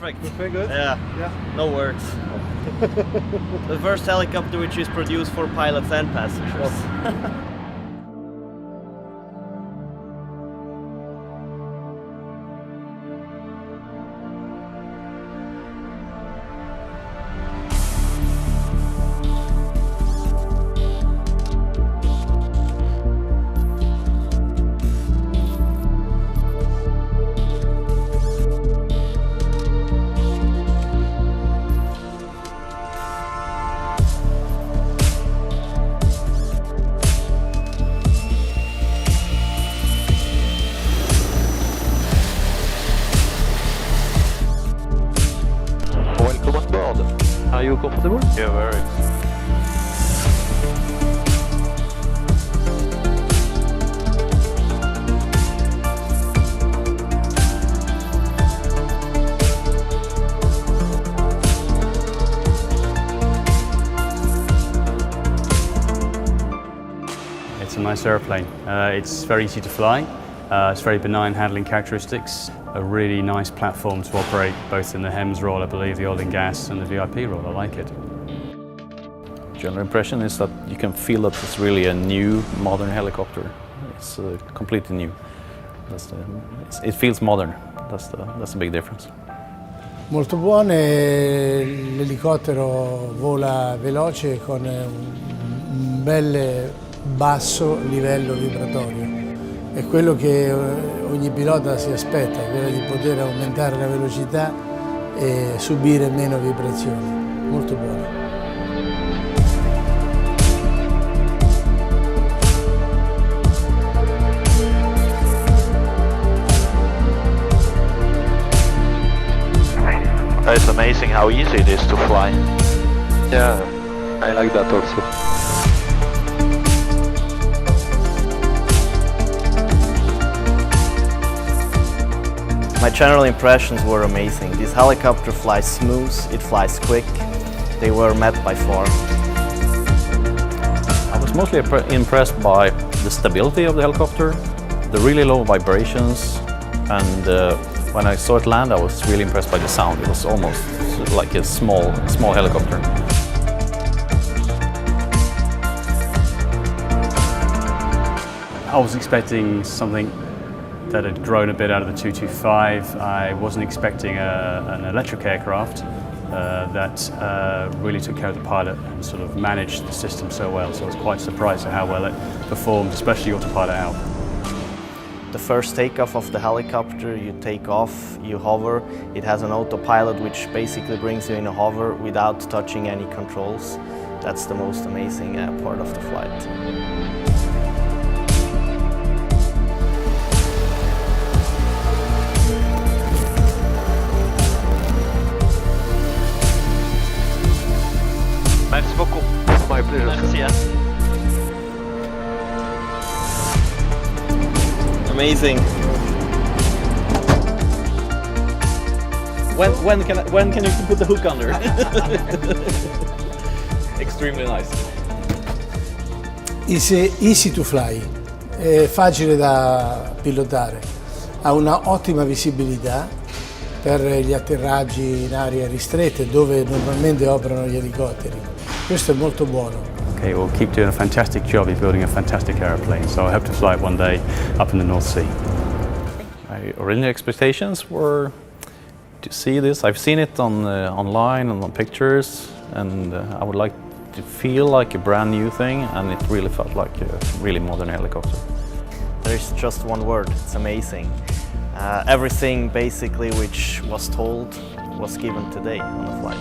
Perfect. Very good? Yeah. No words. The first helicopter which is produced for pilots and passengers. Welcome on board. Are you comfortable? Yeah, very. It's a nice airplane. It's very easy to fly. It's very benign handling characteristics. A really nice platform to operate both in the HEMS role, I believe, the oil and gas, and the VIP role. I like it. General impression is that you can feel that it's really a new, modern helicopter. It's completely new. It feels modern. That's the big difference. Molto buone, l'elicottero vola veloce con un bel basso livello vibratorio. È quello che ogni pilota si aspetta, quello di poter aumentare la velocità e subire meno vibrazioni. Molto buono. It's amazing how easy it is to fly. Yeah, I like that also. My general impressions were amazing. This helicopter flies smooth, it flies quick. They were met by far. I was mostly impressed by the stability of the helicopter, the really low vibrations, and when I saw it land, I was really impressed by the sound. It was almost like a small helicopter. I was expecting something that had grown a bit out of the 225. I wasn't expecting an electric aircraft that really took care of the pilot and sort of managed the system so well. So I was quite surprised at how well it performed, especially autopilot out. The first takeoff of the helicopter, you take off, you hover. It has an autopilot which basically brings you in a hover without touching any controls. That's the most amazing part of the flight. Merci beaucoup. My pleasure. Merci. Amazing. When can you put the hook under? Extremely nice. It's easy to fly, è facile da pilotare, ha una ottima visibilità per gli atterraggi in aree ristrette dove normalmente operano gli elicotteri. Questo è molto buono. Okay, we'll keep doing a fantastic job of building a fantastic airplane. So I hope to fly it one day up in the North Sea. My original expectations were to see this. I've seen it online and on pictures, and I would like to feel like a brand new thing, and it really felt like a really modern helicopter. There's just one word, it's amazing. Everything basically which was told was given today on the flight.